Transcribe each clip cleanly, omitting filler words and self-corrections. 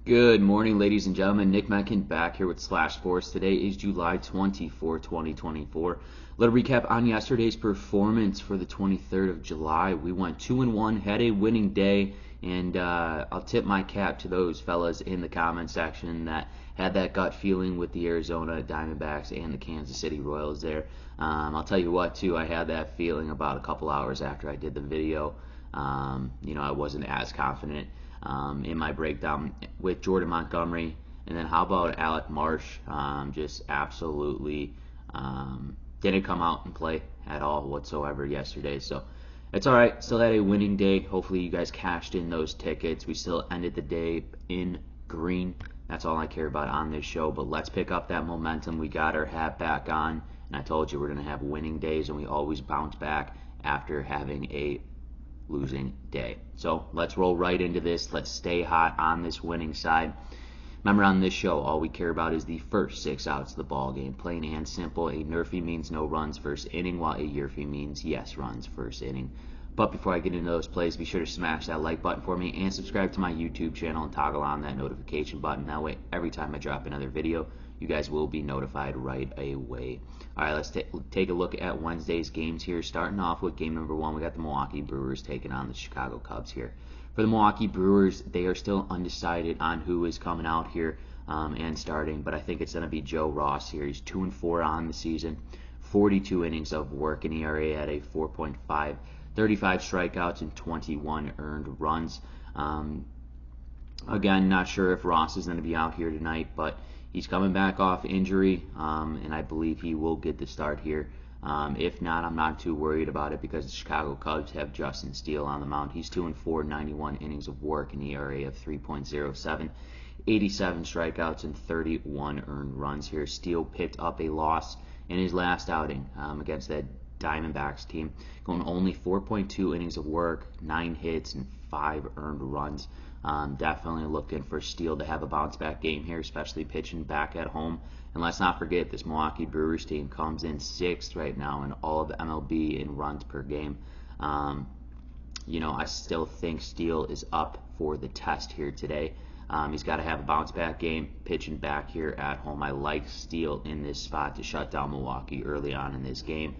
Good morning, ladies and gentlemen. Nick Menken back here with Slash Sports. Today is July 24, 2024. Little recap on yesterday's performance for the 23rd of July. We went 2-1, had a winning day, and I'll tip my cap to those fellas in the comment section that had that gut feeling with the Arizona Diamondbacks and the Kansas City Royals there. I'll tell you what, too, I had that feeling about a couple hours after I did the video. I wasn't as confident in my breakdown with Jordan Montgomery. And then how about Alec Marsh? Just absolutely didn't come out and play at all whatsoever yesterday. So it's all right. Still had a winning day. Hopefully you guys cashed in those tickets. We still ended the day in green. That's all I care about on this show. But let's pick up that momentum. We got our hat back on. And I told you we're going to have winning days, and we always bounce back after having a losing day. So let's roll right into this. Let's stay hot on this winning side. Remember, on this show, all we care about is the first 6 outs of the ball game. Plain and simple. A NRFI means no runs first inning, while a YRFI means yes runs first inning. But before I get into those plays, be sure to smash that like button for me and subscribe to my YouTube channel and toggle on that notification button. That way, every time I drop another video, you guys will be notified right away. All right, let's take a look at Wednesday's games here. Starting off with game number 1, we got the Milwaukee Brewers taking on the Chicago Cubs here. For the Milwaukee Brewers, they are still undecided on who is coming out here and starting, but I think it's going to be Joe Ross here. He's 2-4 on the season, 42 innings of work, an ERA at a 4.5, 35 strikeouts, and 21 earned runs. Again, not sure if Ross is going to be out here tonight, but he's coming back off injury, and I believe he will get the start here. If not, I'm not too worried about it because the Chicago Cubs have Justin Steele on the mound. He's 2-4, 91 innings of work, an ERA of 3.07, 87 strikeouts, and 31 earned runs here. Steele picked up a loss in his last outing against that Diamondbacks team, going only 4.2 innings of work, 9 hits, and 5 earned runs. Definitely looking for Steele to have a bounce back game here, especially pitching back at home. And let's not forget, this Milwaukee Brewers team comes in 6th right now in all of the MLB in runs per game. I still think Steele is up for the test here today. He's got to have a bounce back game pitching back here at home. I like Steele in this spot to shut down Milwaukee early on in this game.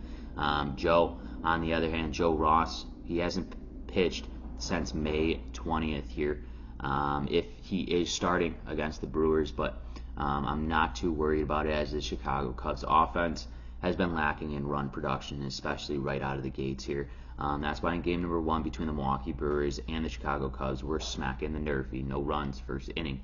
Joe, on the other hand, Joe Ross, he hasn't pitched since May 20th here. If he is starting against the Brewers, but I'm not too worried about it as the Chicago Cubs offense has been lacking in run production, especially right out of the gates here. That's why in game number 1 between the Milwaukee Brewers and the Chicago Cubs, we're smacking the NRFI, no runs first inning.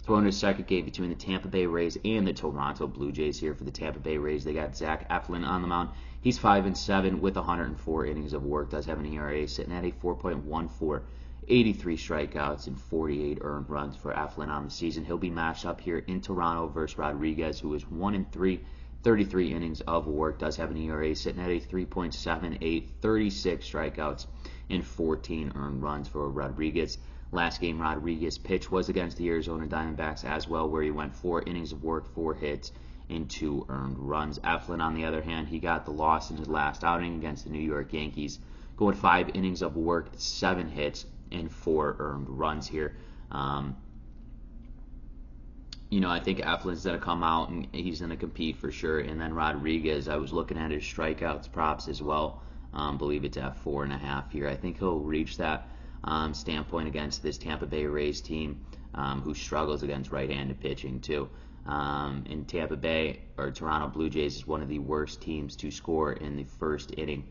Throwing to the second game between the Tampa Bay Rays and the Toronto Blue Jays here. For the Tampa Bay Rays, they got Zach Eflin on the mound. He's 5-7 with 104 innings of work. Does have an ERA sitting at a 4.14, 83 strikeouts, and 48 earned runs for Eflin on the season. He'll be matched up here in Toronto versus Rodriguez, who is 1-3, 33 innings of work. Does have an ERA sitting at a 3.78, 36 strikeouts, and 14 earned runs for Rodriguez. Last game Rodriguez pitched was against the Arizona Diamondbacks as well, where he went 4 innings of work, 4 hits, and 2 earned runs. Eflin, on the other hand, he got the loss in his last outing against the New York Yankees, going 5 innings of work, 7 hits, and 4 earned runs here. I think Eflin's going to come out and he's going to compete for sure. And then Rodriguez, I was looking at his strikeouts props as well. Believe it's at 4.5 here. I think he'll reach that standpoint against this Tampa Bay Rays team who struggles against right-handed pitching too. In Tampa Bay, or Toronto Blue Jays is one of the worst teams to score in the first inning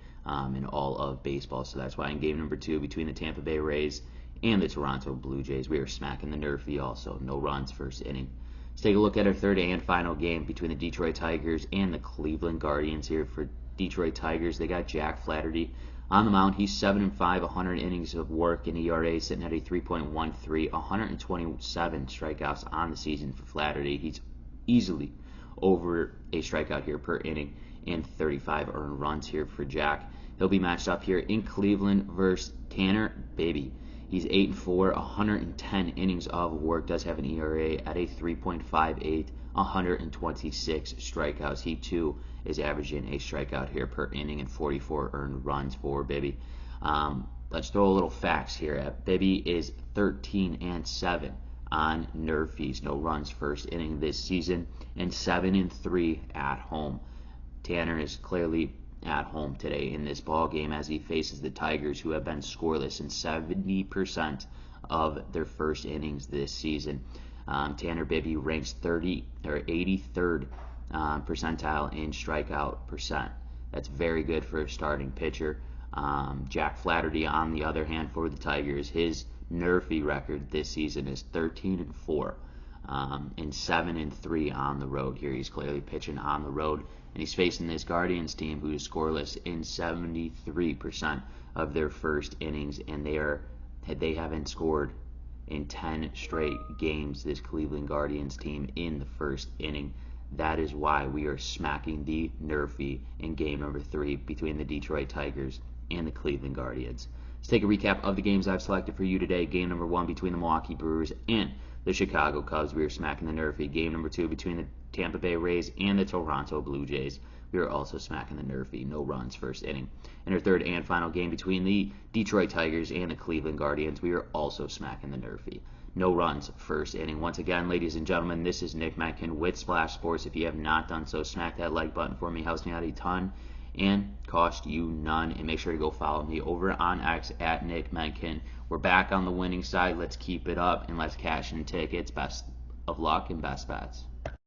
in all of baseball. So that's why in game number 2 between the Tampa Bay Rays and the Toronto Blue Jays, we are smacking the NRFI also. No runs first inning. Let's take a look at our third and final game between the Detroit Tigers and the Cleveland Guardians here. For Detroit Tigers, they got Jack Flaherty on the mound. He's 7-5, 100 innings of work, and ERA sitting at a 3.13, 127 strikeouts on the season for Flaherty. He's easily over a strikeout here per inning, and 35 earned runs here for Jack. He'll be matched up here in Cleveland versus Tanner Baby. He's 8-4, 110 innings of work. Does have an ERA at a 3.58, 126 strikeouts. He too is averaging a strikeout here per inning and 44 earned runs for Bibby. Let's throw a little facts here. Bibby is 13-7 on NRFIs, no runs first inning this season, and 7-3 at home. Tanner is clearly at home today in this ball game as he faces the Tigers, who have been scoreless in 70% of their first innings this season. Tanner Bibby ranks 83rd percentile in strikeout percent. That's very good for a starting pitcher. Jack Flaherty, on the other hand, for the Tigers, his NRFI record this season is 13-4 and 7-3 on the road. Here he's clearly pitching on the road, and he's facing this Guardians team who is scoreless in 73% of their first innings, and they haven't scored in 10 straight games, this Cleveland Guardians team, in the first inning. That is why we are smacking the NRFI in game number 3 between the Detroit Tigers and the Cleveland Guardians. Let's take a recap of the games I've selected for you today. Game number 1 between the Milwaukee Brewers and the Chicago Cubs. We are smacking the NRFI. Game number 2 between the Tampa Bay Rays and the Toronto Blue Jays. We are also smacking the NRFI. No runs first inning. In our third and final game between the Detroit Tigers and the Cleveland Guardians, we are also smacking the NRFI. No runs first inning. Once again, ladies and gentlemen, this is Nick Menken with Splash Sports. If you have not done so, smack that like button for me. Helps me out a ton and cost you none. And make sure to go follow me over on X at Nick Menken. We're back on the winning side. Let's keep it up and let's cash in tickets. Best of luck and best bets.